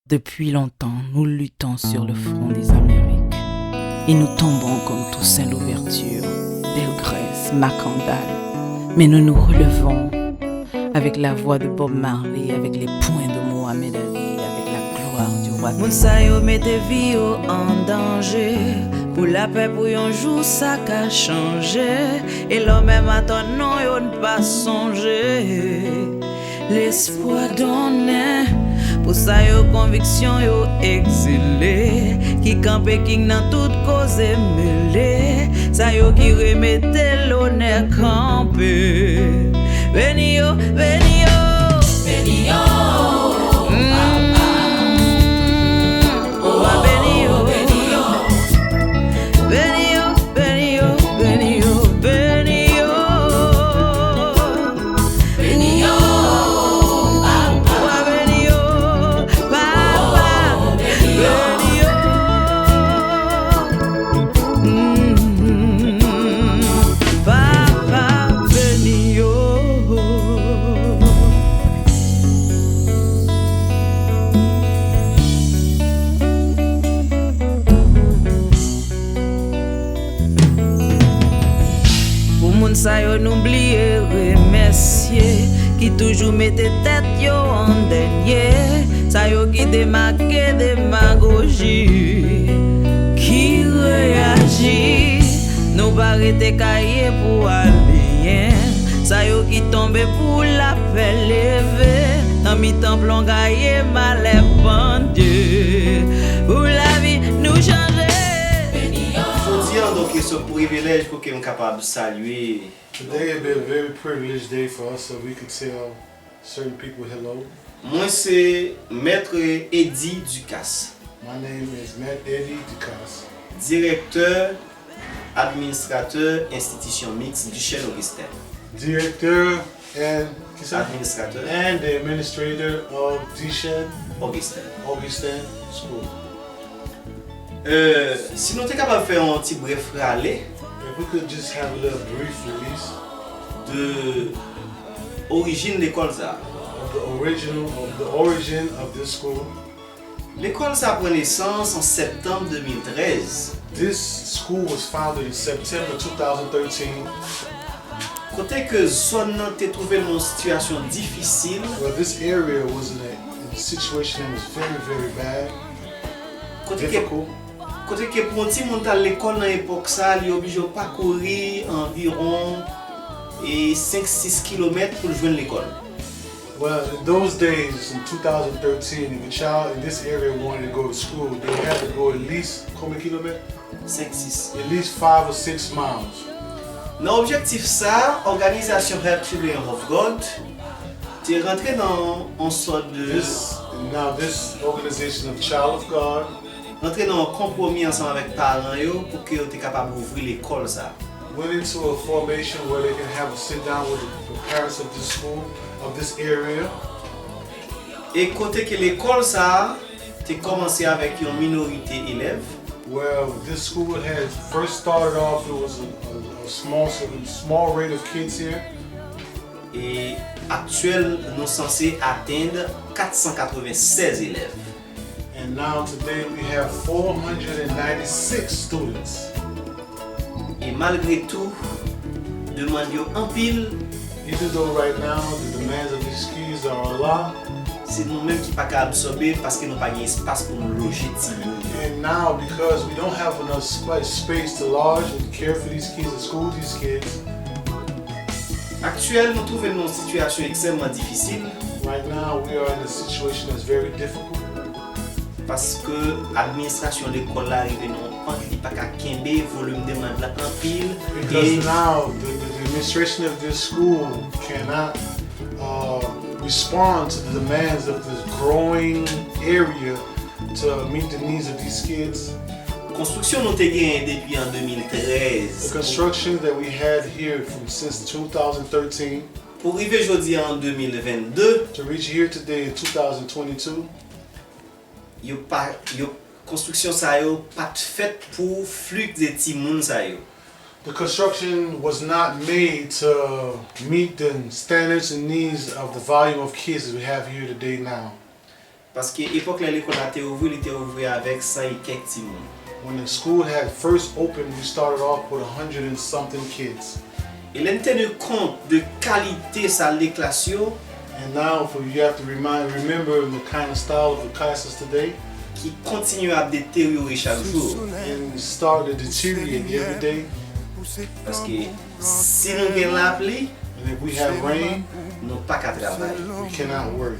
Depuis longtemps, nous luttons sur le front des Amériques et nous tombons comme Toussaint l'ouverture, Delgrès, Macandal. Mais nous nous relevons avec la voix de Bob Marley, avec les poings de Mohamed Ali, avec la gloire du roi. Mounsa yo mette vie yo en danger. Pour la paix, pour un jour, ça a changé. Et l'homme même attend, non, yo ne pas songer. L'espoir donné. Pour ça, yo conviction, yo exilé. Qui campe king dans toute cause mêlée. Ça yo qui remette l'honneur campé. Veni yo, veni yo, veni yo. Ça yo n'oublie remercier qui toujours mette tête yo en dernier. Ça yo qui démarque démagogie qui réagit. Nous pas arrêter cahier pour aller. Ça yo qui tombe pour la paix lever. Dans mi-temps plomb gaillé mal bandé. Pour la vie nous changer. Donc, c'est un privilège pour qu'on soit capable de saluer. Today has been a very privileged day for us, so we could tell certain people hello. Moi, c'est Maître Eddie Ducasse. My name is Matt Eddie Ducasse. Directeur, administrateur, institution mixte DUCHAINE Augustin. Director and administrateur and the administrator of DUCHAINE Augustin School. Si nous sommes capables de faire un petit bref râler, if we could just have a little brief release de origine de l'école ça. of the origin of this school. L'école ça prend naissance en septembre 2013. This school was founded in September 2013. Côté que zone t'es trouvé dans une situation difficile. Well, this area was in a situation that was very, very bad. Côté que pour un petit monde à l'école dans l'époque ça, il est obligé de parcourir environ 5-6 km pour joindre l'école. Well, in those days, in 2013, if a child in this area wanted to go to school, they had to go at least, combien de kilomètres? 5-6. At least 5 or 6 miles. Dans l'objectif ça, organisation Help Children of God, tu es rentré dans une sorte de This organization of Child of God, rentrer dans un compromis ensemble avec parents pour que tu sois capable d'ouvrir l'école ça. went into a formation where they can have a sit down with the parents of this school, of this area. Et côté que l'école ça, tu commencé avec une minorité élèves. Well, this school had first started off, it was a small rate of kids here. Et actuellement, nous sommes censés atteindre 496 élèves. And now today we have 496 students. Et malgré tout, demande en pile. Even though right now the demands of these kids are a lot. C'est nous-mêmes qui ne pouvons pas absorber parce que nous n'avons pas d'espace pour nous loger. And now because we don't have enough space to lodge and care for these kids and school these kids. Actuellement, nous trouvons une situation extrêmement difficile. Right now we are in a situation that's very difficult. Parce que l'administration de l'école arrive non il pas qu'à kembe volume demande là en pile. Because now the administration of this school cannot respond to the demands of this growing area to meet the needs of these kids. Construction nous t'ai gagné depuis en 2013. The construction that we had here since 2013. Pour arriver aujourd'hui en 2022. To reach here today in 2022. Construction ça yo pas faite pour flux de petits moun ça yo. The construction was not made to meet the standards and needs of the volume of kids that we have here today now. Parce que l'époque là l'école a été ouverte, il était ouvert avec 100 et quelques petits monde. When the school had first opened, we started off with 100 and something kids. Et là, tenu compte de qualité ça les classes yo, And now you have to remember the kind of style of the classes today, qui continue à détériorer chaque jour. and start to deteriorate every day. Parce que si nous avons la pluie, And if we have rain, nous pas qu'à travailler. we cannot work.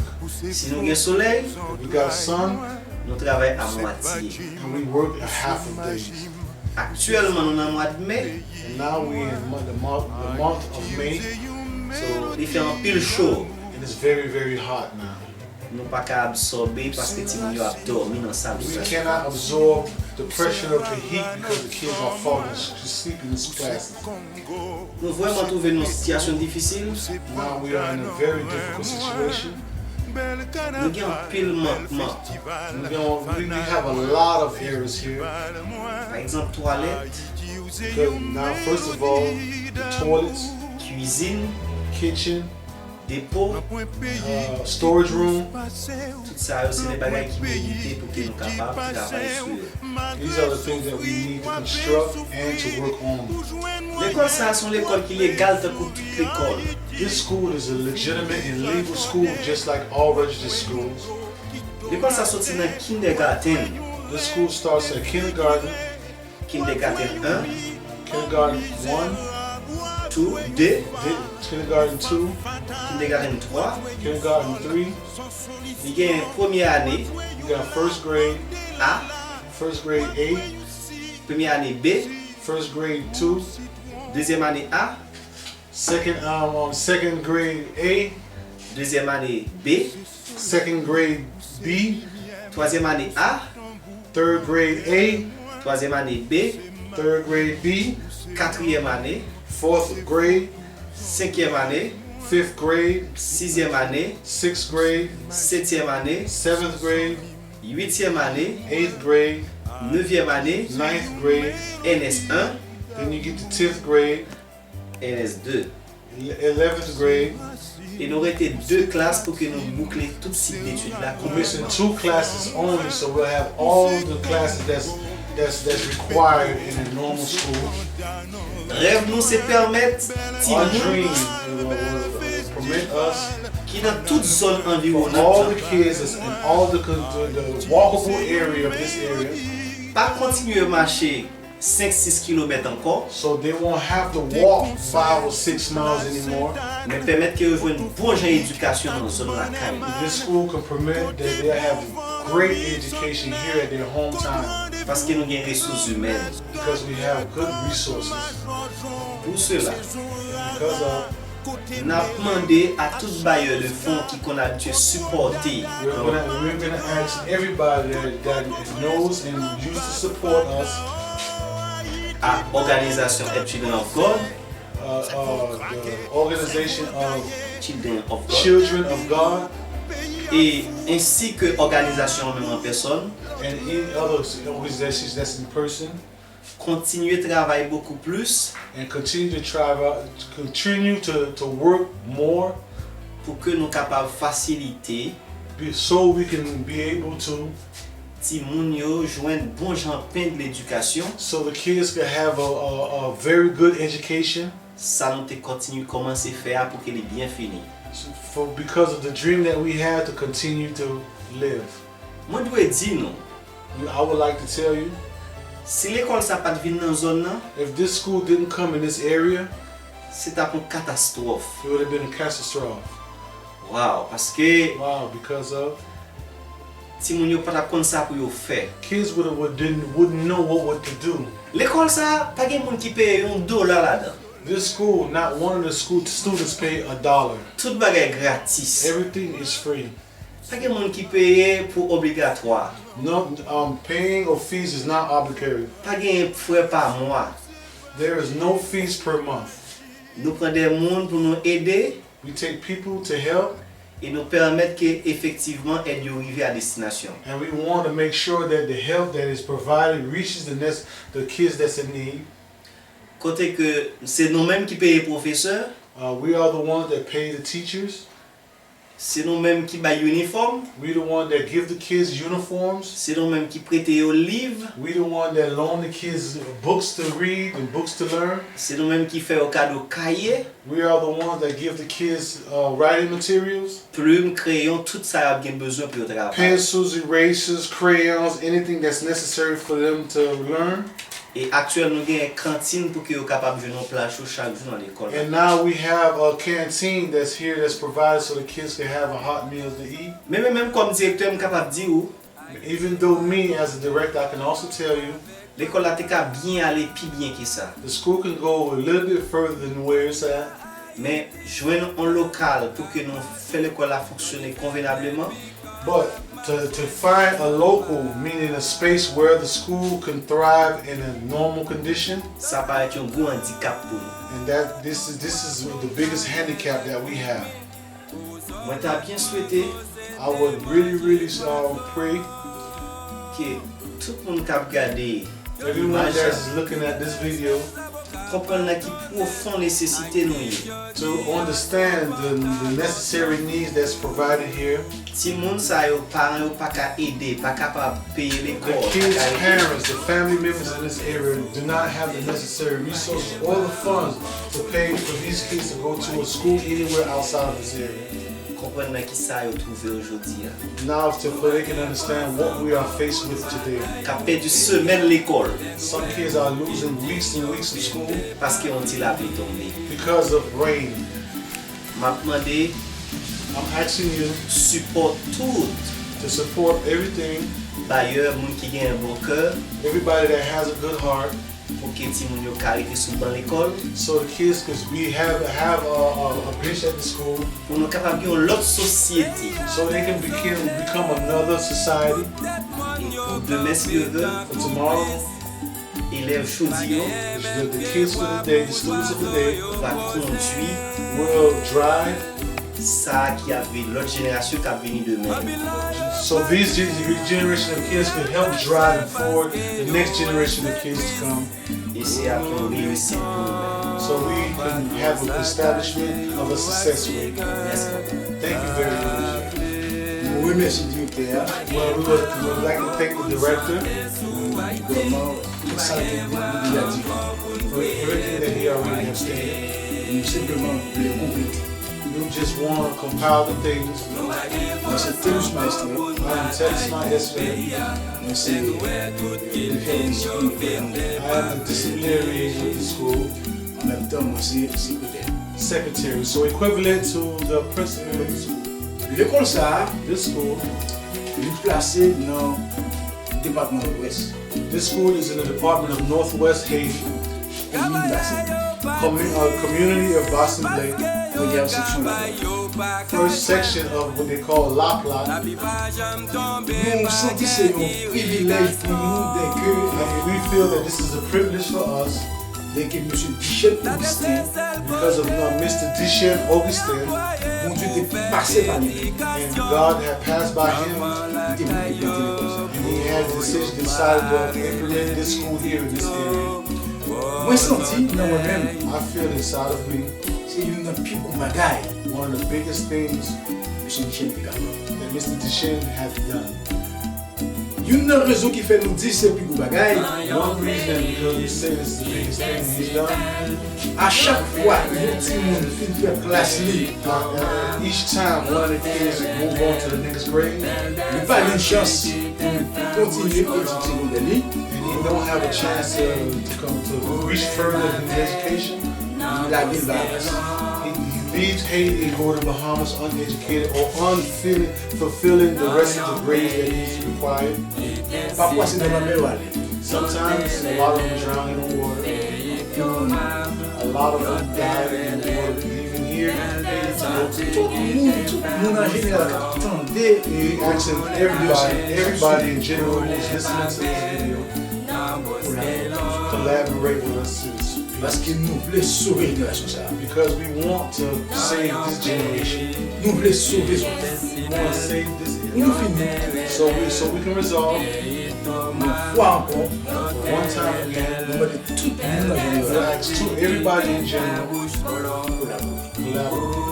Si nous avons soleil, If we got sun, nous travaillons à moitié. and we work a half a day. Actuellement, nous sommes en mois de mai, And now we're in the month of May, so il fait un pile chaud. and it's very, very hot now. Nous pas qu'à absorber parce que les gens ont dormi dans la salle. We cannot absorb the pressure of the heat because the kids are falling asleep in these classes. Nous vraiment trouvé une situation difficile. Now we are in a very difficult situation. Nous avons un pile manquement. We have a lot of errors here. Par exemple, toilettes, Because now, first of all, the toilets, cuisine, kitchen, dépôt, storage room. tout ça, c'est des bagages qui méritent pour que nous soyons capables de travailler sur eux. These are the things that we need to construct and to work on. L'école, ça, c'est l'école qui est légale pour toute l'école. This school is a legitimate and legal school, just like all registered schools. L'école, ça sortit dans le kindergarten. This school starts at kindergarten, Kindergarten 1, kindergarten 1, 2, kindergarten 2, kindergarten 3. kindergarten 3. Il y a une première année You got first grade, A, first grade A, première année B, first grade 2, deuxième année A, second grade A, deuxième année B, second grade B, troisième année A, third grade A, troisième année B, third grade B, quatrième année, fourth grade, cinquième année, fifth grade, sixième année, sixth grade, septième année, seventh grade, huitième année, eighth grade, neuvième année, ninth grade, NS1, then you get to 10th grade, NS2. 11th grade. Il nous restait 2 classes pour que nous bouclions tout cycle d'études là. We're missing 2 classes only, so we'll have all the classes that's required in a normal school. Rêve nous c'est permettre Our Timon dream will permit us qui dans toute zone for all environnante the kids that's in all the walkable area of this area, pas continuer à marcher 5-6 km encore, so they won't have to walk 5 or 6 miles anymore. mais permettre qu'ils rejoignent une bonne éducation dans la zone de la caille. This school can permit that they have great education here at their hometown Parce que nous avons des ressources humaines. because we have good resources. Pour cela, Because nous avons demandé à tous bailleurs de fonds qui qu'on a habitué supporter we're gonna ask everybody that knows and used to support us, à l'organisation Children of God, the organization of Children of God, Children of God, et ainsi que l'organisation même en personne, and any other organizations that's in person, continuer à travailler beaucoup plus and continue to work more, pour que nous soyons capables de faciliter so we can be able to, si moun yo joindre bon gens plein de l'éducation. so the kids can have a very good education. Ça nous te continue commencer à faire pour qu'elle est bien finie. Because of the dream that we had to continue to live. Moi je dois dire non, I would like to tell you, si l'école ça pas venir dans zone là, if this school didn't come in this area, c'est une catastrophe. it would have been a catastrophe. Wow, parce que Wow, because of si moun yo pas comme ça pour yo faire. kids wouldn't know what to do. L'école ça pas gen moun qui paye $1 là-dedans. This school, not one of the school students pay $1. Tout bagay gratis. Everything is free. Pas gen moun qui paye pour obligatoire. No, paying of fees is not obligatory. Pas gen frais par mois. There is no fees per month. Nous prenons des moun pour nous aider We take people to help, et nous permettre que effectivement aide yo arriver à destination. and we want to make sure that the help that is provided reaches the kids that's in need. Côté que c'est nous-mêmes qui payons les professeurs We are the ones that pay the teachers, C'est nous-mêmes qui baillons uniforme. We the one that give the kids uniforms. C'est nous-mêmes qui prêtons aux livres. We the one that loan the kids books to read and books to learn. C'est nous-mêmes qui faisons au cadeau cahier. We are the ones that give the kids writing materials. Plumes, crayons, tout ça a bien besoin pour travailler. Pencils, erasers, crayons, anything that's necessary for them to learn. Et actuellement, nous avons une cantine pour qu'ils soient capables de venir au plat chaud chaque jour dans l'école. And now we have a canteen that's here that's provided so the kids can have a hot meal to eat. Même comme directeur, je suis capable de dire, Even though me as a director, I can also tell you, l'école a bien aller plus bien que ça. the school can go a little bit further than where it's at. Mais joindre un local pour que nous fassions l'école fonctionner convenablement. But to find a local, meaning a space where the school can thrive in a normal condition, Ça paraît être un gros handicap pour nous. and that this is the biggest handicap that we have. Moi, j'ai bien souhaité I would really pray que tout le monde qui a regardé everyone that's looking at this video comprenne qui profond nécessité nous y. to understand the necessary needs that's provided here. Si moun sa yo parents yo pas ka aider, pas capable payer The l'école, kids' parents, the family members in this area do not have the necessary resources or the funds to pay for these kids to go to a school anywhere outside of this area. comprendre qui ça yo trouvé aujourd'hui. Now, so they can understand what we are faced with today. Qu'a perdu semaine l'école Some kids are losing weeks and weeks of school parce que on dit la pluie tombée. because of rain. M'a demandé I'm asking you support tout to support everything, bailleur moun qui gagne un bon cœur everybody that has a good heart, pour que ti moun yo carité sous ban l'école so the kids, because we have a bench at the school, pour nous capable de l'autre société. so they can become another society. Et pour demain si Dieu veut, For tomorrow, élève chaudio the kids for the day, the students of the day, va conduire will drive. ça qui avait l'autre génération qui a venu demain. So these generation of kids can help drive forward the next generation of kids to come. Et c'est après on réussit pour nous. So we can have an establishment of a success rate. Merci. Thank you very much. Oui, merci directeur. Well, we would like to thank the director Vraiment, ça a été médiatique. for everything that he already has stated. Nous simplement les compléter. We just want to compile the things. Dans cette tenue maestre, I'm telling my yesterday, nous c'est de faire discipline gouvernement. I am the disciplinary with the school En même temps, moi c'est secrétaire. secretary, so equivalent to the principal of the school. L'école ça, This school, est placée dans le département de l'Ouest. this school is in the department of Northwest Haiti, Commune Bassin. community of Boston Lake. Regarde section là. First section of what they call La Plata. Nous sentons que c'est un privilège pour nous dès que We feel that this is a privilege for us M. DUCHAINE Augustin, because of Mr. DUCHAINE Augustin, mon Dieu était passé par lui. and God had passed by him, Il était venu implanter l'école ça. and he had decided to implement this school here in this area. Moi senti dans moi-même, I feel inside of me c'est une plus gros bagaille one of the biggest things M. DUCHAINE était capable. that Mr. DUCHAINE had done. Une raison qui fait nous dire c'est plus gros bagaille, One reason because we say this is the biggest thing he's done. à chaque fois que nous petit monde finit faire classe libre, Each time one of the kids move on to the next grade, nous pas une chance pour continuer l'étude secondaire, and he don't have a chance to reach further in his education, il a des bases. he leaves Haiti and go to Bahamas uneducated or fulfilling the rest of the grades that he's required. Parfois c'est dans la mer où aller. Sometimes a lot of them drown in the water. A lot of them die in the water. Even here in Haiti, Tout le monde en général attendait he asking everybody in general who's listening to this video, collaborate with us to this. parce que nous voulons sauver la génération ça. Because we want to save this generation. Nous voulons sauver son terre. We want to save this Nous finissons. so we can resolve Une fois encore, one time again. nous demandons tout le monde en We général ask to everybody in general collaborer. collaborate.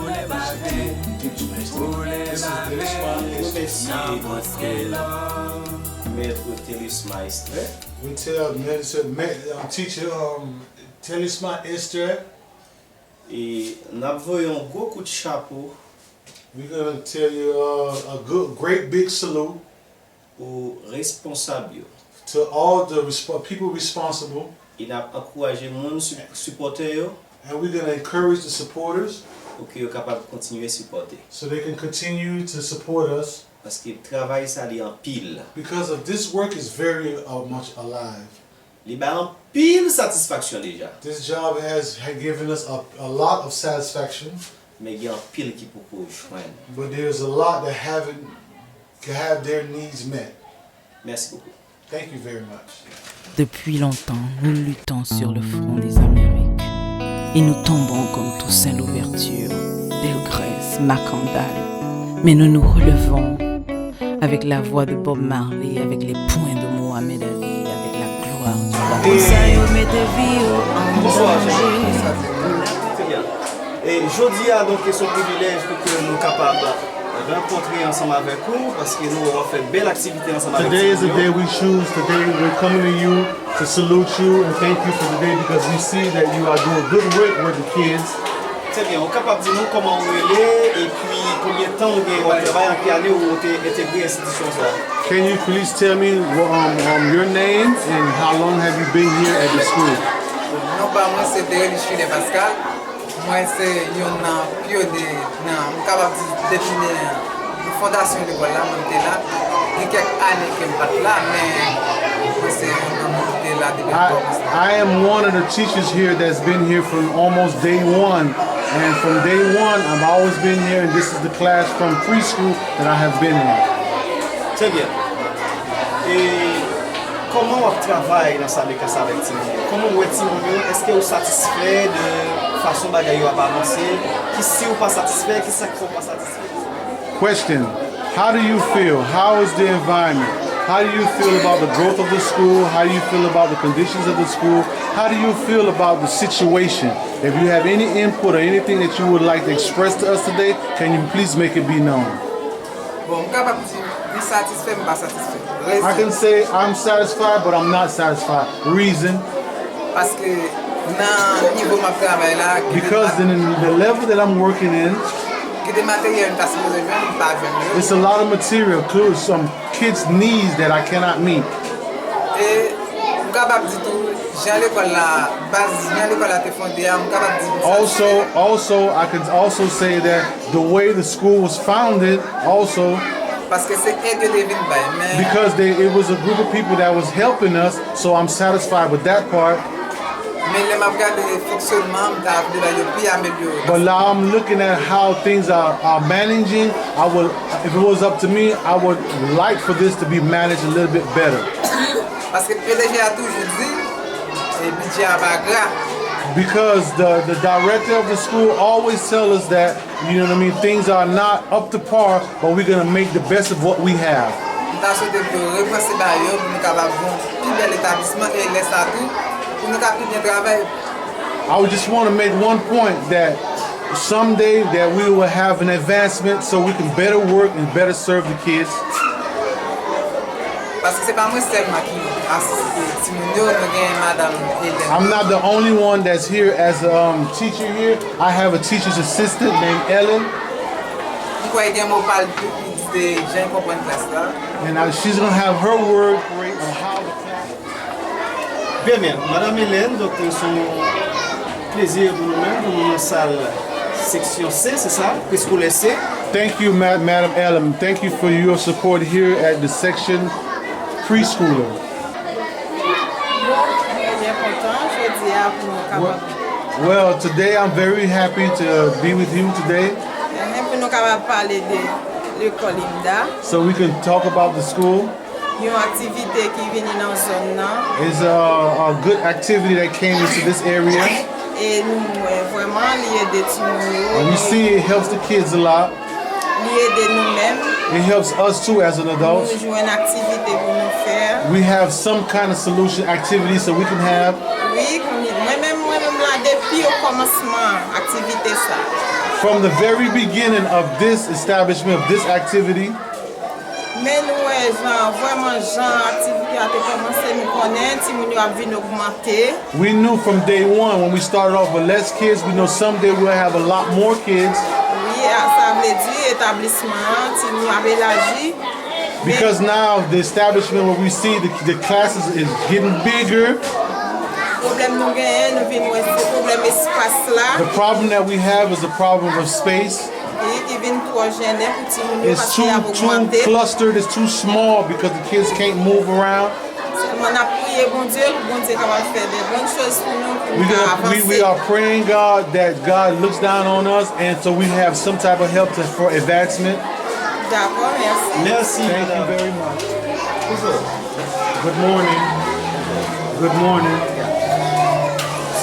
C'était This is Delishma. Maître Telisma Estre. We tell teacher Delishma Esther. Et nous voyons beaucoup de chapeaux We're gonna tell you a great big salute aux responsables. to all the people responsible, Il a encouragé mon supporter and we're gonna encourage the supporters pour qu'ils soient capables de continuer à supporter. so they can continue to support us Parce que le travail, ça est en pile. because of this work is very much alive. Il y a en pile satisfaction déjà. This job has given us a lot of satisfaction, Mais il y a en pile qui peut joindre. but there's a lot that haven't have their needs met. Merci beaucoup. Thank you very much. Depuis longtemps, nous luttons sur le front des Amériques et nous tombons comme Toussaint l'ouverture, Delgrès, Macandal. Mais nous nous relevons avec la voix de Bob Marley, avec les poings de Mohamed Ali, avec la gloire du roi. Bonsoir, très bien. Et jeudi a donc ce privilège pour que nous sommes capables de rencontrer ensemble avec vous parce que nous avons fait une belle activité ensemble avec vous. Today is the day we choose. Today we're coming to you to salute you and thank you for the day because we see that you are doing good work with the kids. Très bien, on est capable de dire nous comment vous allez et puis combien de temps vous avez travaillé, en quelle année vous avez intégré l'institution. Can you please tell me your name and how long have you been here at the school? Non, pas moi c'est Delishma de Pascal. Moi c'est un pionnier. Non, je suis capable de définir la fondation de l'école là, moi j'étais là. Il y a quelques années que je ne suis pas là, mais moi c'est un là depuis I am one of the teachers here that's been here from almost day one. And from day one, I've always been here, and this is the class from preschool that I have been in. Très bien. Et comment on travaille dans sa classe avec Timon? Comment vous êtes Timon? Est-ce que vous êtes satisfait de la façon dont vous avez avancé? Qui si vous pas satisfait? Qui ça ne pas satisfait? Question: how do you feel? How is the environment? How do you feel about the growth of the school? How do you feel about the conditions of the school? How do you feel about the situation? If you have any input or anything that you would like to express to us today, can you please make it be known? Bon, je suis satisfait, mais pas satisfait. I can say I'm satisfied, but I'm not satisfied. Reason? Parce que dans le niveau de mon travail là, Because in the level that I'm working in, des matériels pas it's a lot of material, including some kids' needs that I cannot meet. Et je suis capable de dire tout, j'ai l'école là, base, j'ai l'école là, t'es fondée, je suis capable de dire Also, I can also say that the way the school was founded, also parce que c'est aide de vin bay, mais because it was a group of people that was helping us, so I'm satisfied with that part. mais les m'a regardé le fonctionnement, de la puis améliorer. But now I'm looking at how things are managing. If it was up to me, I would like for this to be managed a little bit better. Parce que PDG a toujours dit, et budget a pas gras. Because the director of the school always tells us that, you know what I mean, things are not up to par, but we're gonna make the best of what we have. Nous souhaité pour repenser d'ailleurs pour nous capable bon plus bel établissement et laisser à tout pour nous capable bien travailler. I would just want to make one point that someday that we will have an advancement so we can better work and better serve the kids. Parce que c'est pas moi seulement qui assiste Timonio, madame Hélène. I'm not the only one that's here as a teacher here. I have a teacher's assistant named Ellen. And she's going to have her word on how the class. Bien, bien. Madame Hélène, donc son plaisir pour nous-mêmes, dans la salle section C, c'est ça? Preschool C. Thank you, Madam Ellen. Thank you for your support here at the section preschooler. Well, today I'm very happy to be with you today. So we can talk about the school. It's a good activity that came into this area. And we see it helps the kids a lot. It helps us too as an adult. We have some kind of solution activity so we can have. from the very beginning of this establishment, of this activity, Mais nous, vraiment, activité a commencé, nous connaissons, si nous avons augmenté. we knew from day one when we started off with less kids, we know someday we'll have a lot more kids. Oui, ça veut dire établissement, si nous avons élargi. Because now the establishment where we see the classes is getting bigger. Problème nous gagnons, nous venons aussi problème espace là. The problem that we have is the problem of space. Qui vient trop gêner pour si nous It's parce too qu'il a augmenté. clustered, it's too small because the kids can't move around. On a prié bon Dieu capable faire des bonnes choses pour nous pour avancer. We are praying God that God looks down on us and so we have some type of help for advancement. D'accord, merci. Merci. Thank you very much. Good morning. Good morning.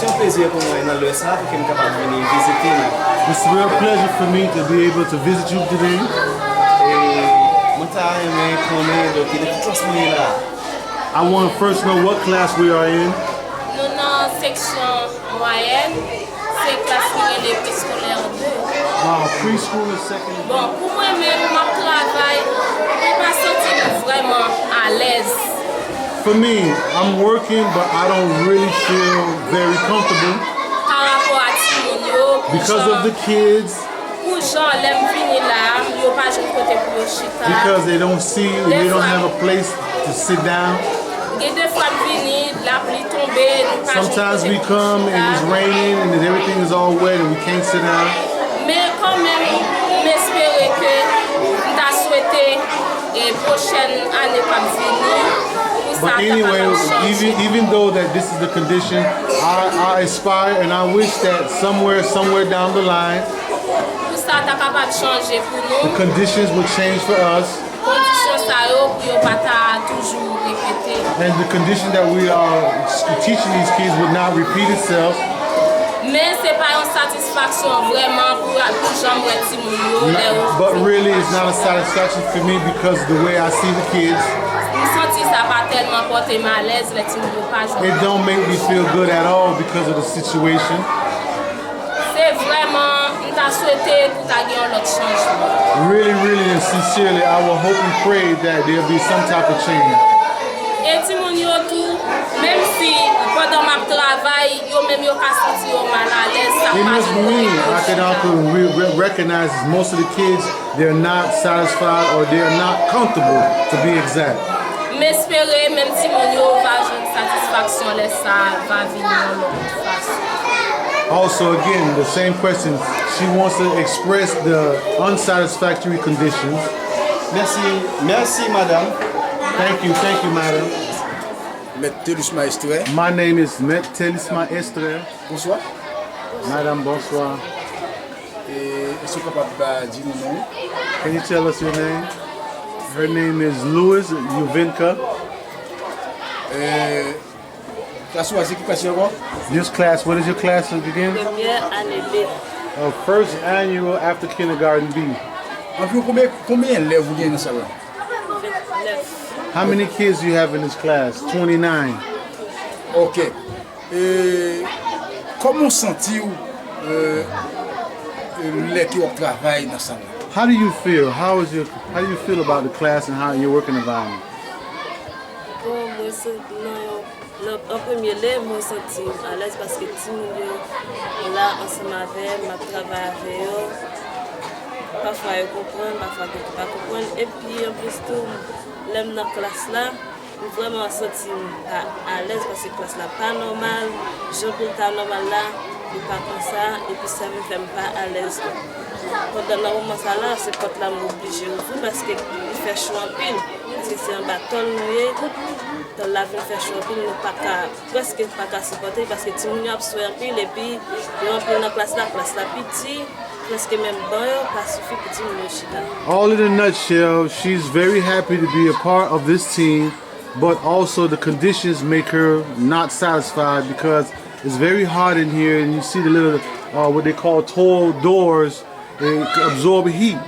C'est un plaisir pour moi dans le ça pour que nous capable venir visiter. It's a real pleasure for me to be able to visit you today. Et moi t'as aimé connaître donc il est toute la là. I want to first know what class we are in. Nous dans section moyenne, c'est classe de préscolaire 2. Wow, preschool and secondary. Bon, pour moi-même, mon travail, je ne pas sentir vraiment à l'aise. For me, I'm working, but I don't really feel very comfortable Par rapport à Timonio, because of the kids, pour gens l'aiment venir là, ils n'ont pas de côté pour chita. because they don't see you, they don't have a place to sit down. Et des fois venir, la pluie tomber, nous pas Sometimes we come and it's raining and then everything is all wet and we can't sit down. Mais quand même, m'espérer que nous avons souhaité et prochaine année pas venir. But anyway, even though that this is the condition, I aspire and I wish that somewhere down the line, Pour ça, t'as capable de changer pour the nous. conditions would change for us Conditions ça yo pour pas toujours répéter. and the condition that we are teaching these kids would not repeat itself. Mais c'est pas une satisfaction vraiment pour j'aimerais Timonio. But really, it's not a satisfaction for me because the way I see the kids, Nous senti ça pas tellement porté mal à l'aise les Timonio pas jouer. it don't make me feel good at all because of the situation. C'est vraiment nous t'a souhaité pour ta gagner l'autre changement. Really, really and sincerely, I will hope and pray that there'll be some type of change. Et Timonio tout, même si pendant ma travail, yo même yo pas senti yo mal à l'aise, ça Even pas as me, I can also recognize most of the kids, they're not satisfied or they're not comfortable, to be exact. M'espérer même Timonio va jouer une satisfaction là ça va venir de l'autre façon. Also, again, the same question. She wants to express the unsatisfactory conditions. Merci madame. Thank you, madam. Mixte maestre. My name is Telisma Estre. Bonsoir. Madam, bonsoir. Est-ce que capable de dire nous nom? Can you tell us your name? Her name is Louis Juvinka. Classe ou qui classe encore? This class, what is your class again? Première année B. First annual after kindergarten B. Environ combien d'élèves vous avez dans ça là? 29. How many kids do you have in this class? 29. OK. Comment sentez-vous les qui travaillent dans ça là? How do you feel? How do you feel about the class and how your working environment? Bon, moi, en premier lieu, moi, je suis à l'aise parce que tout le monde là, ensemble avec moi, je travaille avec eux. Parfois, ils comprennent, parfois, ils ne comprennent pas. Et puis, en plus, tout, l'aime dans la classe là, vraiment senti à l'aise parce que la classe là pas normale. Je peux pas normal là, et pas comme ça, et puis ça me fait pas à l'aise. Pendant le moment ça là, c'est quand là m'oblige ouvrir parce que il fait chaud en pile. Parce que c'est un bâton noué, dans la ville fait chaud en pile, nous pas presque pas qu'à supporter parce que tout le monde a besoin en pile et puis il y a un peu dans la classe là petit, presque même bon, pas suffit pour tout le monde chita. All in a nutshell, she's very happy to be a part of this team, but also the conditions make her not satisfied because it's very hot in here and you see the little, what they call tall doors, they absorb heat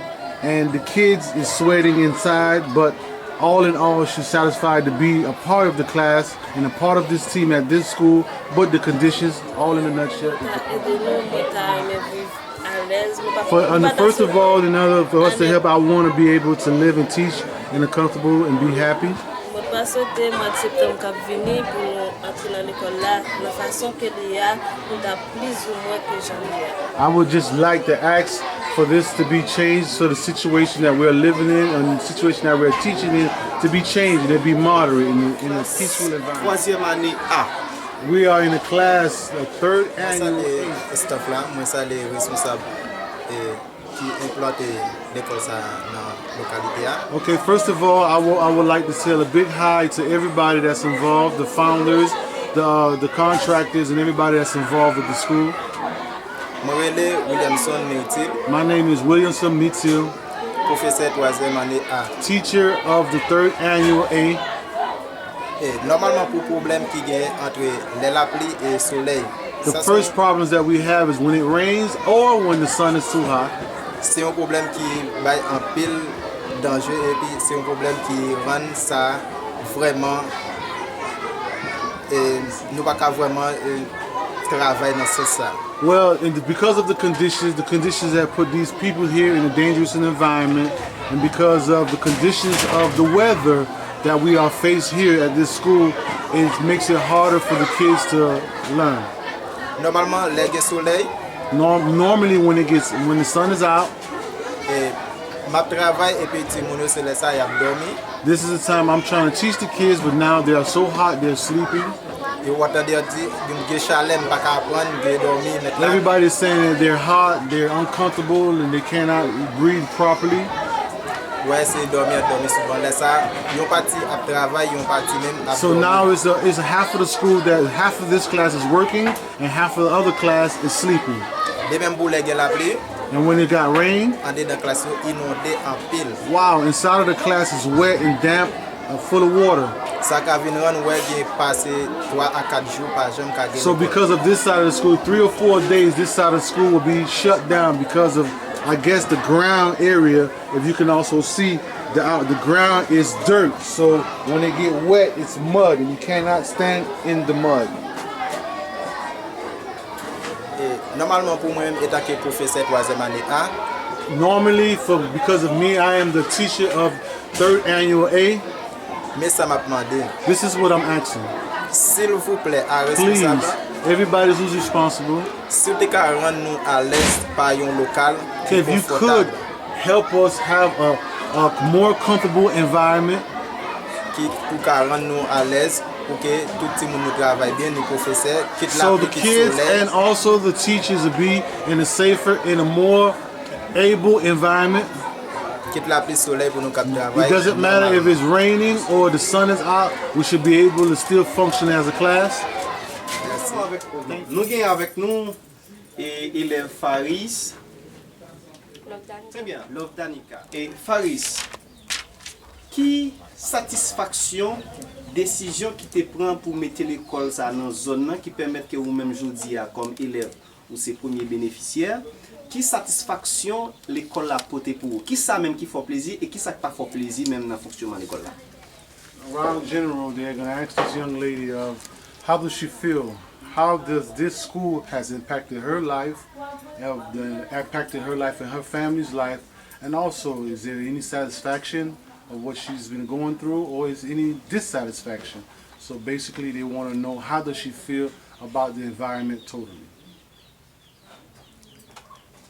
and the kids is sweating inside, but all in all, she's satisfied to be a part of the class and a part of this team at this school, but the conditions, all in a nutshell. l'aise. First of all, in order for us to help, I want to be able to live and teach in a comfortable and be happy. Je ne pas sauter mois de septembre qui venir pour entrer dans l'école là, de la façon qu'il y a, pour dar plus ou moins que j'en ai. I would just like to ask for this to be changed, so the situation that we're living in and the situation that we're teaching in to be changed and to be moderate in a peaceful environment. Troisième année A. We are in a class, the third annual. Staff là, moi ça les responsables qui implantent l'école ça dans localité. Okay, first of all, I would like to tell a big hi to everybody that's involved, the founders, the contractors, and everybody that's involved with the school. My name is Williamson Mitchell, professeur troisième année A, teacher of the third annual A. Normalement pour problème qui gagne entre la pluie et soleil. The first problems that we have is when it rains or when the sun is too hot. C'est un problème qui va en pile danger et puis c'est un problème qui rend ça vraiment nous pas vraiment travailler dans ça. Well, because of the conditions that put these people here in a dangerous environment, and because of the conditions of the weather that we are faced here at this school, it makes it harder for the kids to learn. Normalement, le soleil. Normally, when the sun is out. This is the time I'm trying to teach the kids, but now they are so hot they're sleeping. Everybody's saying that they're hot, they're uncomfortable, and they cannot breathe properly. So now it's a half of the school that half of this class is working and half of the other class is sleeping. And when it got rain, wow, inside of the class is wet and damp and full of water. So because of this side of the school, 3 or 4 days this side of the school will be shut down because of, I guess, the ground area. If you can also see, the ground is dirt. So when it get wet, it's mud and you cannot stand in the mud. Normally, because of me, I am the teacher of third annual A. This is what I'm asking. Please, everybody who's responsible, if you could help us have a more comfortable environment, so the kids and also the teachers will be in a safer, in a more able environment. It doesn't matter if it's raining or the sun is out, we should be able to still function as a class. Nous avons avec nous élève Faris. Très bien, Love Danica. Et Faris, qui satisfaction décision qui te prend pour mettre l'école ça dans zone qui permet que vous même aujourd'hui comme élève ou ses premiers bénéficiaires, qui satisfaction l'école a porté pour vous, qui ça même qui fait plaisir et qui ça pas fait plaisir même dans le fonctionnement de l'école là. Around general, they're going to ask this young lady how does she feel? How does this school has impacted her life, impacted her life and her family's life, and also is there any satisfaction of what she's been going through, or is any dissatisfaction? So basically they want to know how does she feel about the environment totally.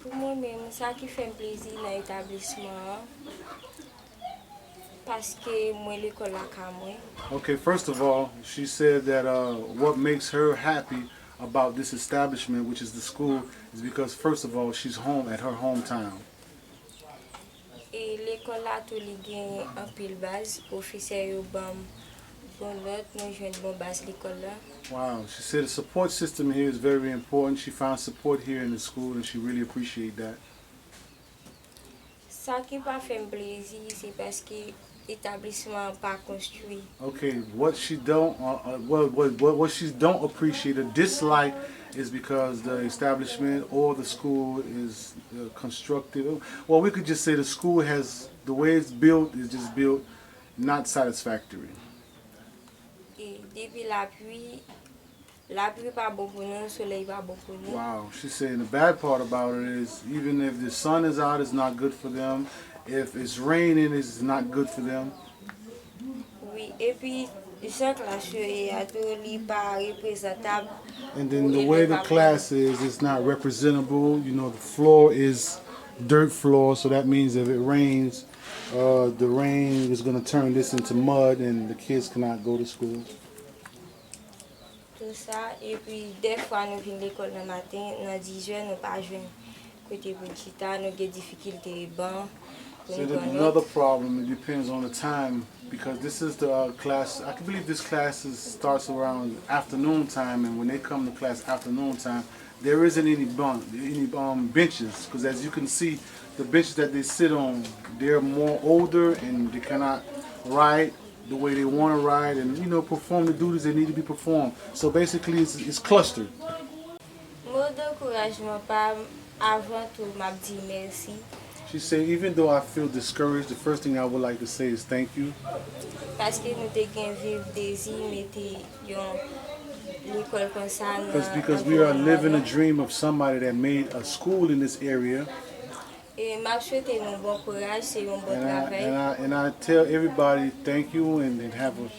Pour moi-même, ça qui fait plaisir dans l'établissement, parce que moi l'école là quand moi. Okay, first of all, she said that what makes her happy about this establishment, which is the school, is because first of all, she's home at her hometown. Et l'école là tout li gagne en pile base, professeur yo bam bon lot, nous joindre bon base l'école là. Wow, she said the support system here is very important. She found support here in the school and she really appreciates that. Ça qui pas fait plaisir, c'est parce que l'établissement pas construit. Okay, what she don't what she don't appreciate or dislike is because the establishment or the school is constructed. Well, we could just say the school has, the way it's built is just built not satisfactory. Et depuis La pluie pas bon pour nous, le soleil pas bon pour nous. Wow, she's saying the bad part about it is even if the sun is out, it's not good for them. If it's raining, it's not good for them. Oui, et puis, chaque classe est pas représentable. And then the way the class is, it's not representable. You know, the floor is dirt floor, so that means if it rains, the rain is going to turn this into mud and the kids cannot go to school. Tout ça, et puis des fois nous venons à l'école le matin, dans 10 heures, nous pas jouer côté pour chita, nous avons des difficultés ban. So there's another problem. It depends on the time because this is the class. I can believe this class starts around afternoon time, and when they come to class afternoon time, there isn't any benches because as you can see, the benches that they sit on, they're more older and they cannot ride the way they want to ride, and you know, perform the duties that need to be performed. So basically, it's clustered. Mot d'encouragement pas avant tout m'a dit merci. She said, even though I feel discouraged, the first thing I would like to say is thank you. Parce que nous t'avons vivre désir mettre l'école comme ça. Because we are living a dream of somebody that made a school in this area. Et m'a souhaité un bon courage, c'est un bon travail. And I tell everybody thank you and have a.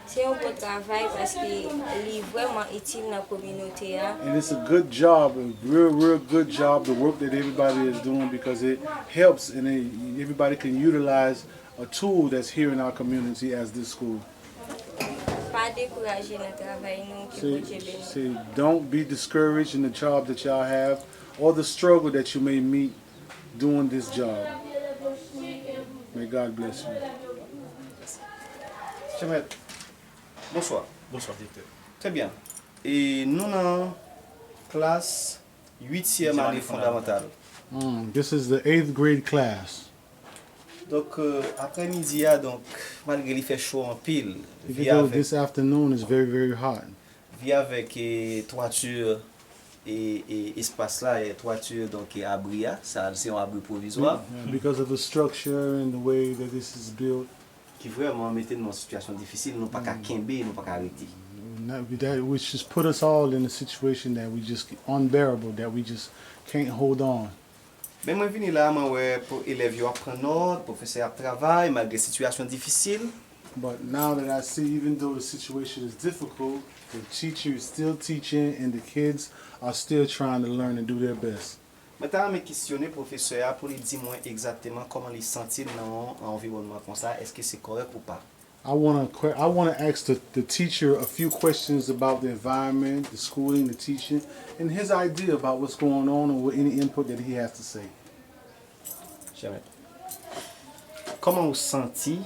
C'est un bon travail parce que est vraiment utile dans la communauté. And it's a good job, a real good job, the work that everybody is doing because it helps and everybody can utilize a tool that's here in our community as this school. Pas décourager dans le travail nous. Say, don't be discouraged in the job that y'all have or the struggle that you may meet doing this job. May God bless you. Bonsoir. Bonsoir, directeur. Très bien. Et nous dans classe 8e année fondamentale. This is the 8th grade class. Donc après-midi donc malgré il fait chaud en pile, This afternoon is very hot. Via avec toiture et espace là et toiture donc abri ça c'est un abri provisoire. Because of the structure and the way that this is built. Qui vraiment mettait dans une situation difficile, nous pas qu'à kembe, nous pas qu'à arrêter. Which just put us all in a situation that we just unbearable, that we just can't hold on. Ben moi venu là pour élèves yo apprendre note, professeur travail malgré situation difficile. But now that I see, even though the situation is difficult, the teacher is still teaching and the kids are still trying to learn and do their best. Maintenant, je questionner le professeur pour lui dire exactement comment il sentit dans l'environnement comme ça. Est-ce que c'est correct ou pas? I want to ask the teacher a few questions about the environment, the schooling, the teaching, and his idea about what's going on or any input that he has to say. Jamais. Comment vous sentez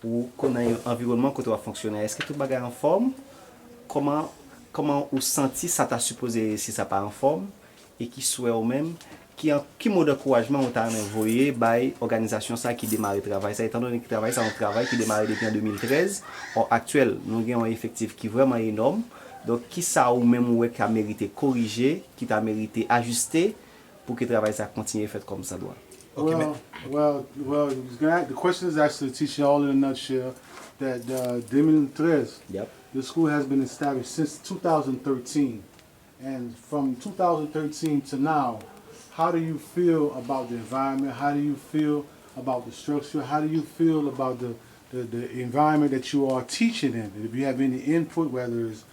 ou qu'on a un environnement que tu vas fonctionner? Est-ce que tout bagage en forme? Comment vous sentez ça t'a supposé si ça pas en forme? Et qui souhaite au même qui mot d'encouragement on t'a envoyé by organisation ça qui démarre le travail ça étant donné que travail ça un travail qui démarre depuis en 2013 en actuel nous avons un effectif qui est vraiment énorme donc qui ça ou même ouais qui a mérité corriger qui t'a mérité ajuster pour que le travail ça continue fait comme ça doit. Okay, well, the question is actually teaching all in a nutshell that 2013 the school has been established since 2013. And from 2013 to now, how do you feel about the environment? How do you feel about the structure? How do you feel about the environment that you are teaching in? If you have any input, whether it's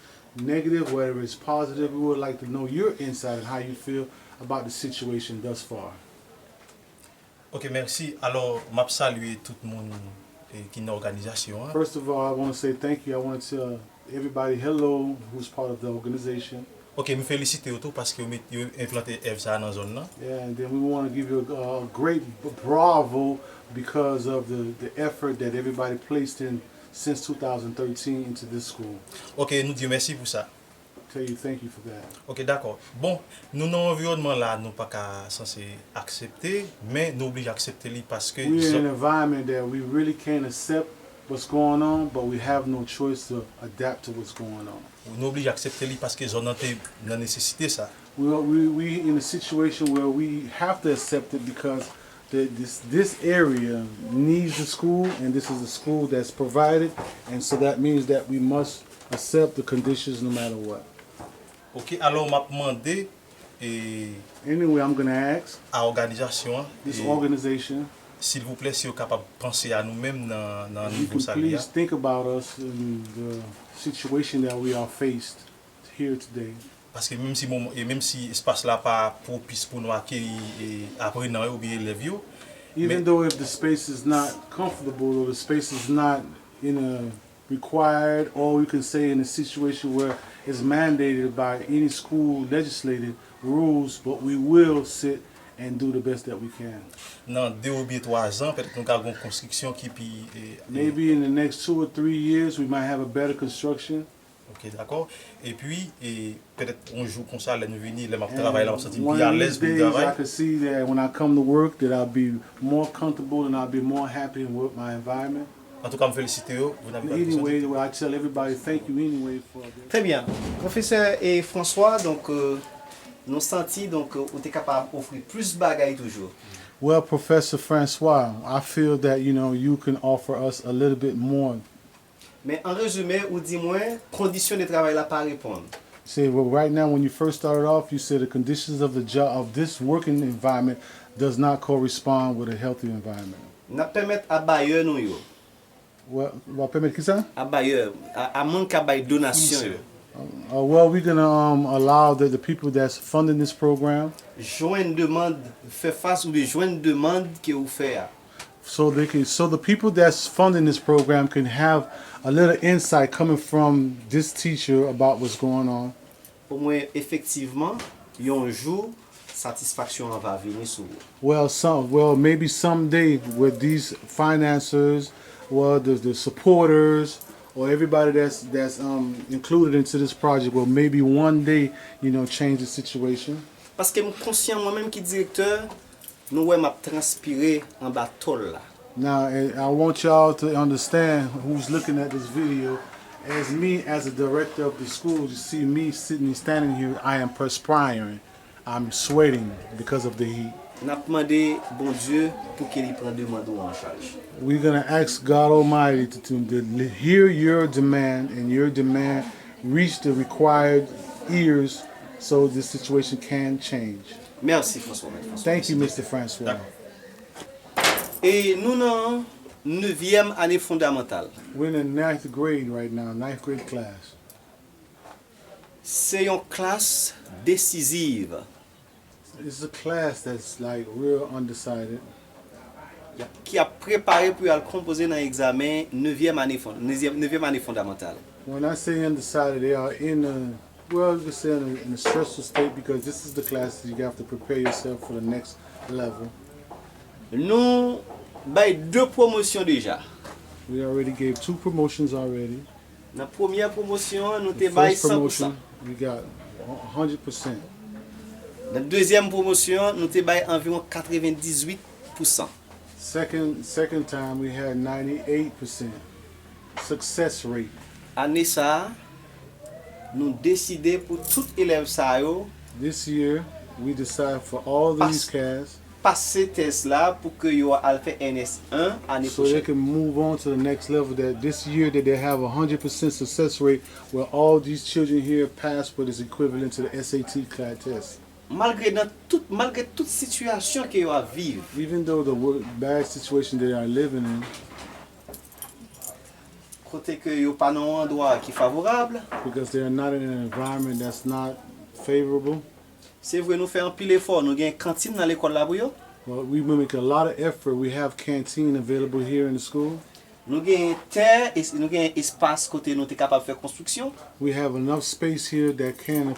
negative, whether it's positive, we would like to know your insight and how you feel about the situation thus far. Ok, merci. Alors, je salue tout le monde qui est dans l'organisation. First of all, I want to say thank you. I want to tell everybody hello who's part of the organization. Ok, je félicite tout parce que vous avez implanté EFSA dans la zone. Yeah, and then we want to give you a great bravo because of the effort that everybody placed in since 2013 into this school. Ok, nous disons merci pour ça. Tell you thank you for that. Ok, d'accord. Bon, nous dans l'environnement là, nous pas censé accepter, mais nous obligés d'accepter parce que we're in an environment that we really can't accept what's going on, but we have no choice to adapt to what's going on. Nous obligés d'accepter parce que zone n'a nécessité ça. We in a situation where we have to accept it because this area needs the school, and this is a school that's provided, and so that means that we must accept the conditions no matter what. Ok, alors m'a demandé et Anyway, I'm going to ask à organisation this organization, s'il vous plaît si vous capable de penser à nous-mêmes dans if you niveau can salaire. please think about us in the situation that we are faced here today. Parce que même si espace là pas propice pour nous accueillir et apprenants ou bien élèves yo, Even though if the space is not comfortable or the space is not in a required, or you can say in a situation where it's mandated by any school legislated rules, but we will sit and do the best that we can. dans 2 ou bien 3 ans, peut-être nous avons une construction qui puis Maybe in the next 2 or 3 years we might have a better construction. OK, d'accord. Et puis peut-être un jour comme ça là nous venir, là m'a travailler là, on se sentir One plus à of l'aise these pour le days I travail. could see that when I come to work that I'll be more comfortable and I'll be more happy with my environment. En tout cas, me féliciter vous n'avez pas besoin. Anyway, I tell everybody thank you anyway for this. Très bien. Professeur et François, donc nous senti donc on est capable d'offrir plus de bagailles toujours. Well, Professor Francois, I feel that you can offer us a little bit more. Mais en résumé, ou dis-moi, conditions de travail là pas répondre. See, well, right now, when you first started off, you said the conditions of the job of this working environment does not correspond with a healthy environment. N'a permettre à bailleur nous yo. Well, permettre qui ça? À bailleur, à manque à bail donation. Well, we're gonna allow the people that's funding this program. Joindre demande, faire face ou bien joindre demande que vous faites. So the people that's funding this program can have a little insight coming from this teacher about what's going on. Pour moi, effectivement, un jour, satisfaction va venir sur vous. Well, maybe someday with these financiers, the supporters, or everybody that's included into this project will maybe one day, change the situation. Parce que je suis conscient moi-même qui directeur, nous m'a transpiré en bas tôle là. Now, I want y'all to understand who's looking at this video. As me, as a director of the school, you see me standing here, I am perspiring. I'm sweating because of the heat. N'a demandé bon Dieu pour qu'il prenne demande en charge. We're going to ask God Almighty to hear your demand, and your demand reach the required ears so this situation can change. Merci François. Thank you, Mr. Francois. Et nous dans 9e année fondamentale. We're in the 9th grade right now, 9th grade class. C'est une classe décisive. It's a class that's like real undecided. Qui a préparé pour aller composer dans l'examen 9e année fondamentale. When I say undecided, they are in a stressful state because this is the class that you have to prepare yourself for the next level. Nous avons 2 promotions déjà. We already gave 2 promotions already. Dans la première promotion, nous The avons first 100%. promotion, we got 100%. Dans la deuxième promotion, nous avons environ 98%. Second time, we had 98% success rate. Année ça, nous décidons pour tout élève ça yo. This year, we decided for all these cats passer test là pour que yo al faire NS1 année so they prochaine. can move on to the next level. That this year that they have 100% success rate, where all these children here pass what is equivalent to the SAT class test. Malgré toute situation que yo a vivre. Even though the bad situation they are living in, côté que yo pas dans un endroit qui est favorable. because they are not in an environment that's not favorable. C'est vrai nous faire un pile effort, nous gagne cantine dans l'école là pour yo. Well, we make a lot of effort. We have canteen available here in the school. Nous gagne terre et nous gagne espace côté nous t'es capable faire construction. We have enough space here that can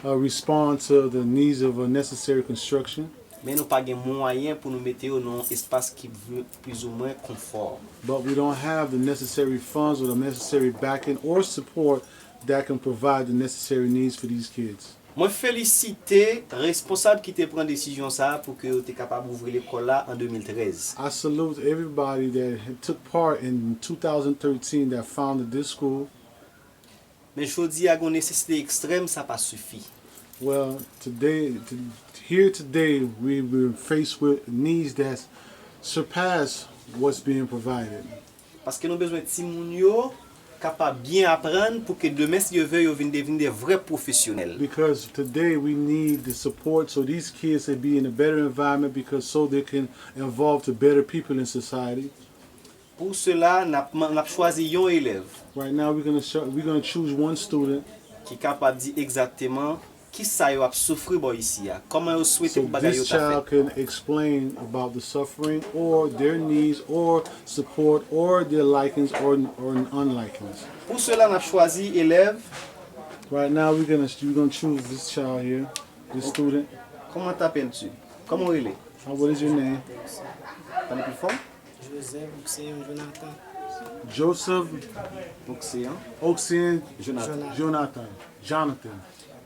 respond to the needs of a necessary construction. Mais nous pas gagne moyen pour nous mettre dans un espace qui veut plus ou moins confort. But we don't have the necessary funds or the necessary backing or support that can provide the necessary needs for these kids. Moi féliciter responsable qui te prend décision ça pour que tu es capable d'ouvrir l'école là en 2013. I salute everybody that took part in 2013 that founded this school. Mais je dis à une nécessité extrême ça pas suffit. Well, today we were faced with needs that surpass what's being provided. Parce que nous besoin de ti moun yo capable bien apprendre pour que demain, si Dieu veut, ils viennent devenir des vrais professionnels. Because today we need the support so these kids can be in a better environment because so they can evolve to better people in society. Pour cela, on a choisi un élève Right now we're gonna choose one student qui est capable de dire exactement qui ça a souffrir ici, comment ils souhaitent so que bagaille this ta child fait. can explain about the suffering or their needs or support or their likings or unlikings. Pour cela, on a choisi élève. Right now we're gonna choose this child here, this student. Comment t'appelles-tu? Comment il est? What is your name? Parlez plus fort. Joseph Oxéan Jonathan. Joseph Oxéan Jonathan.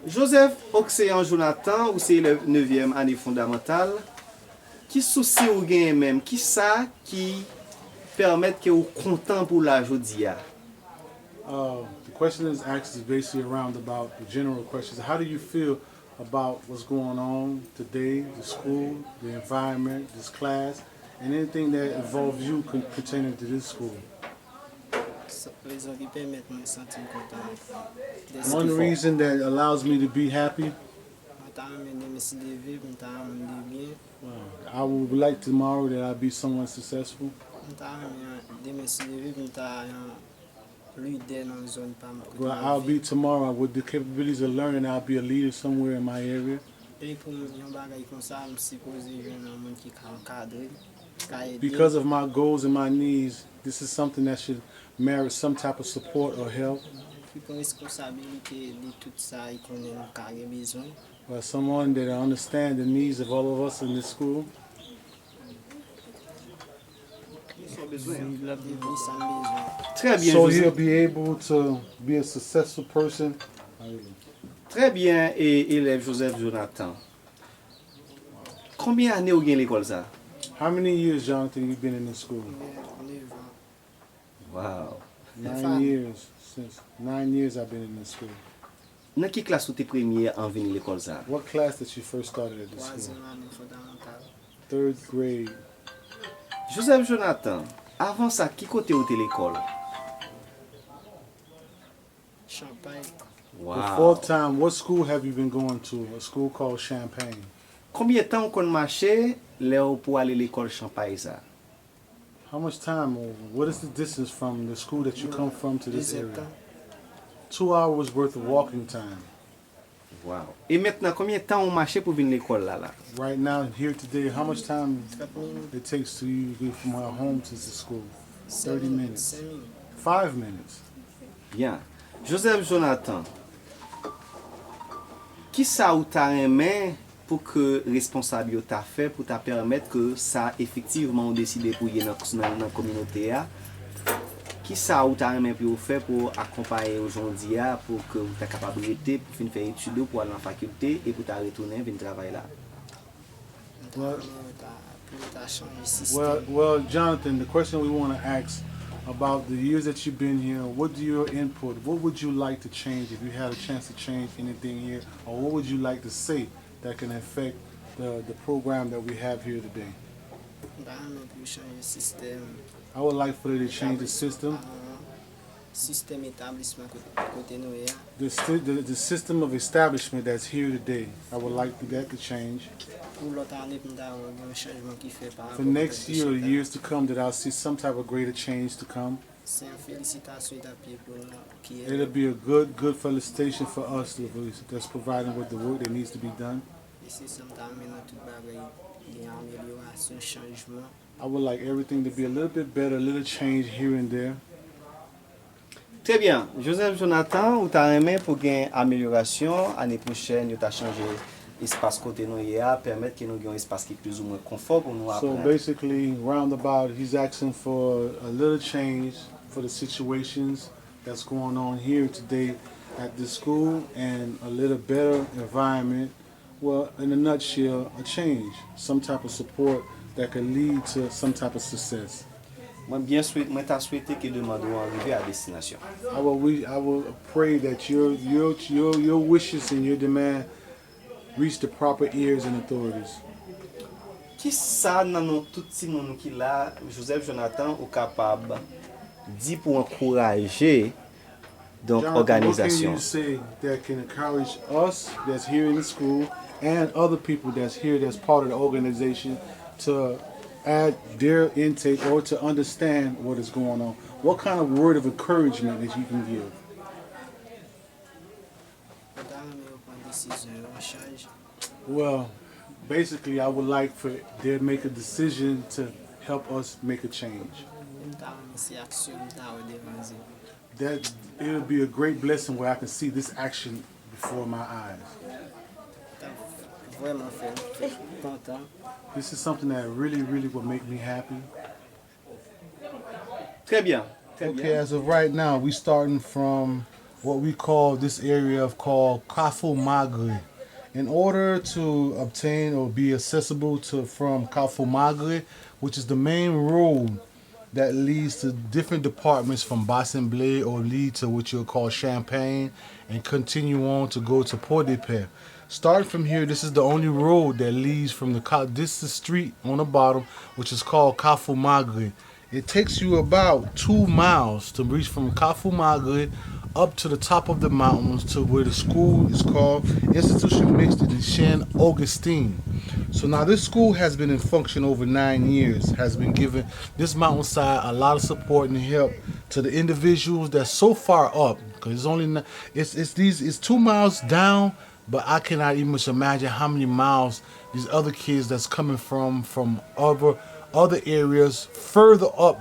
Joseph Oxéan Jonathan, ou c'est le 9e année fondamentale. Qui souci ou gain même? Qui ça qui permet que vous content pour la jodia? The question is asked is basically around about the general questions. How do you feel about what's going on today, the school, the environment, this class, and anything that involves you pertaining to this school? One reason that allows me to be happy, I would like tomorrow that I'll be someone successful. Well, I'll be tomorrow with the capabilities of learning. I'll be a leader somewhere in my area. Because of my goals and my needs, this is something that should merit some type of support or help. Well, someone that understands the needs of all of us in this school. So he'll be able to be a successful person. Très bien, et élève Joseph Jonathan. Combien d'années vous avez l'école ça? How many years, Jonathan, you been in this school? Wow. 9 years. Since 9 years I've been in this school. Dans quelle classe vous êtes première en venir l'école ça? What class did you first started at this school? 3rd grade. Joseph Jonathan, avant ça, qui côté vous êtes l'école? Champagne. Wow. Before time, what school have you been going to? A school called Champagne. Combien de temps vous marché là pour aller à l'école Champagne ça? How much time? What is the distance from the school that you come from to this area? 2 hours worth of walking time. Wow. Et maintenant, combien de temps vous marché pour venir à l'école là? Right now, here today, how much time it takes to you to go from our home to the school? 30 minutes. 5 minutes. Bien. Joseph Jonathan, qui ça ou t'a aimé pour que responsable t'a fait pour t'a permettre que ça effectivement décidé pour y dans la communauté a? Qui ça ou t'a aimé pour faire pour accompagner aujourd'hui pour que vous êtes capable de pour finir faire études pour aller en faculté et pour t'a retourner venir travailler là? Well, Jonathan, the question we want to ask about the years that you've been here, what do your input, what would you like to change if you had a chance to change anything here, or what would you like to say that can affect the program that we have here today? I would like for you to change the system. The system of establishment that's here today, I would like that to change. For next year or years to come, that I'll see some type of greater change to come. It'll be a good felicitation for us that's providing with the work that needs to be done. I would like everything to be a little bit better, a little change here and there. Très bien. Joseph Jonathan, ou t'as aimé pour gagner amélioration, année prochaine, vous t'as changé espace côté nous permettre que nous ayons un espace qui est plus ou moins confort pour nous apprendre. So basically, roundabout, he's asking for a little change for the situations that's going on here today at the school and a little better environment. Well, in a nutshell, a change, some type of support that can lead to some type of success. Moi t'as souhaité que demande arriver à destination. I will pray that your wishes and your demand reach the proper ears and authorities. Qui ça dans nous tout si nous qui là Joseph Jonathan ou capable di pour encourager donc Jonathan, what can organisation. you say that can encourage us that's here in the school and other people that's here that's part of the organization to add their intake or to understand what is going on? What kind of word of encouragement that you can give? Well, basically, I would like for them to make a decision to help us make a change. That it'll be a great blessing where I can see this action before my eyes. This is something that really, really will make me happy. Très bien. Okay, as of right now, we starting from what we call this area of called Kafu Magri. In order to obtain or be accessible to from Kafu Magri, which is the main road that leads to different departments from Bassin-Blé or lead to what you'll call Champagne and continue on to go to Port-de-Paix. Starting from here, this is the only road that leads from this is the street on the bottom, which is called Kafu Magri. It takes you about 2 miles to reach from Kafu Magri up to the top of the mountains to where the school is called Institution Mixte DUCHAINE Augustin. So now this school has been in function over 9 years, has been giving this mountainside a lot of support and help to the individuals that's so far up, because it's only it's 2 miles down, but I cannot even imagine how many miles these other kids that's coming from other areas further up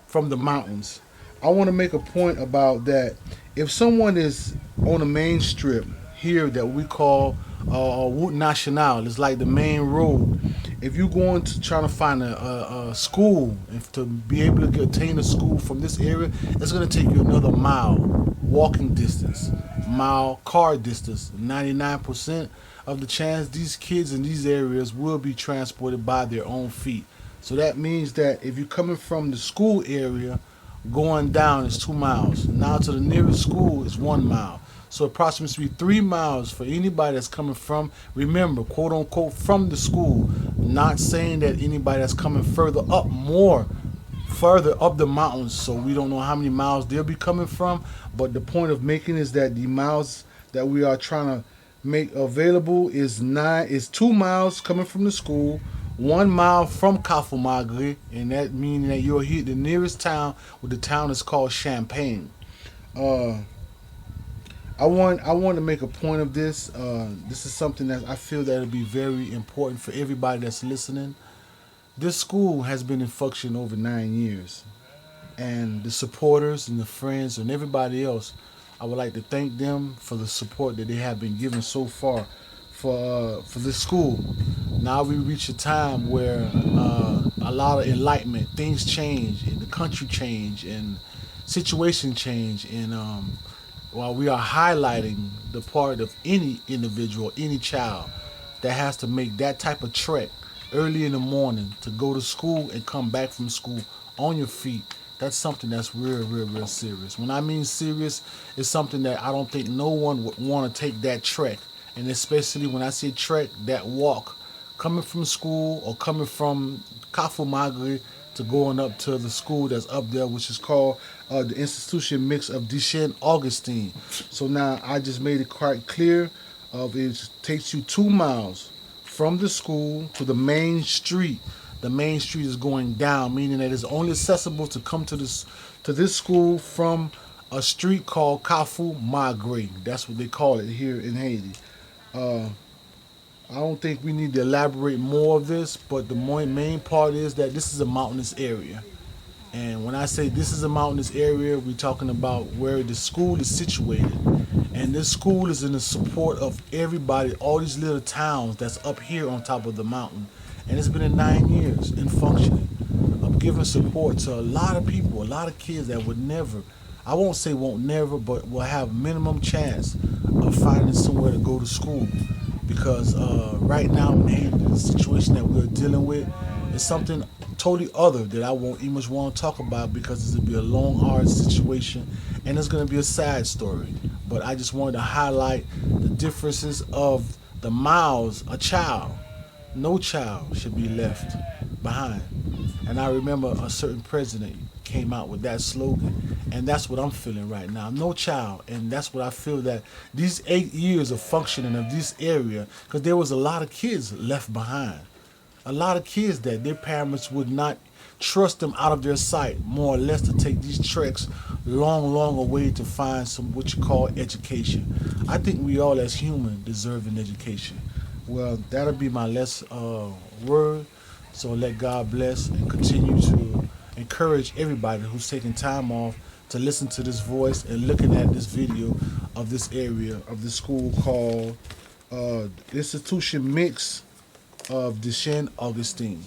from the mountains. I want to make a point about that. If someone is on the main strip here that we call Route Nationale, it's like the main road. If you're going to try to find a school, if to be able to attain a school from this area, it's going to take you another mile walking distance, mile car distance. 99% of the chance these kids in these areas will be transported by their own feet. So that means that if you're coming from the school area, going down is 2 miles. Now to the nearest school is 1 mile. So approximately 3 miles for anybody that's coming from, remember, quote unquote, from the school. Not saying that anybody that's coming further up the mountains, so we don't know how many miles they'll be coming from. But the point of making is that the miles that we are trying to make available is 2 miles coming from the school, 1 mile from Kafu Magri, and that meaning that you'll hit the nearest town, where the town is called Champagne. I want to make a point of this. This is something that I feel that it'll be very important for everybody that's listening. This school has been in function over 9 years, and the supporters and the friends and everybody else, I would like to thank them for the support that they have been given so far for this school. Now we reach a time where a lot of enlightenment, things change, and the country change, and situation change, and while we are highlighting the part of any individual, any child that has to make that type of trek early in the morning to go to school and come back from school on your feet, that's something that's real serious. When I mean serious, it's something that I don't think no one would want to take that trek. And especially when I say trek, that walk, coming from school or coming from Kafu Magri to going up to the school that's up there, which is called the Institution Mixte of DUCHAINE Augustin. So now I just made it quite clear. It takes you 2 miles from the school to the main street. The main street is going down, meaning that it's only accessible to come to this school from a street called Kafu Magri. That's what they call it here in Haiti. I don't think we need to elaborate more of this, but the main part is that this is a mountainous area. And when I say this is a mountainous area, we're talking about where the school is situated. And this school is in the support of everybody, all these little towns that's up here on top of the mountain. And it's been in 9 years in functioning, of giving support to a lot of people, a lot of kids that would never, I won't say won't never, but will have minimum chance of finding somewhere to go to school. Because right now in Haiti, the situation that we're dealing with is something totally other that I won't even want to talk about, because it's going to be a long, hard situation, and it's going to be a sad story. But I just wanted to highlight the differences of the miles no child should be left behind. And I remember a certain president came out with that slogan, and that's what I'm feeling right now. No child, and that's what I feel that these 8 years of functioning of this area, because there was a lot of kids left behind, a lot of kids that their parents would not trust them out of their sight, more or less, to take these treks long away to find some what you call education. I think we all as humans deserve an education. Well, that'll be my last word. So let God bless and continue to encourage everybody who's taking time off to listen to this voice and looking at this video of this area of the school called Institution Mixte of DUCHAINE Augustin.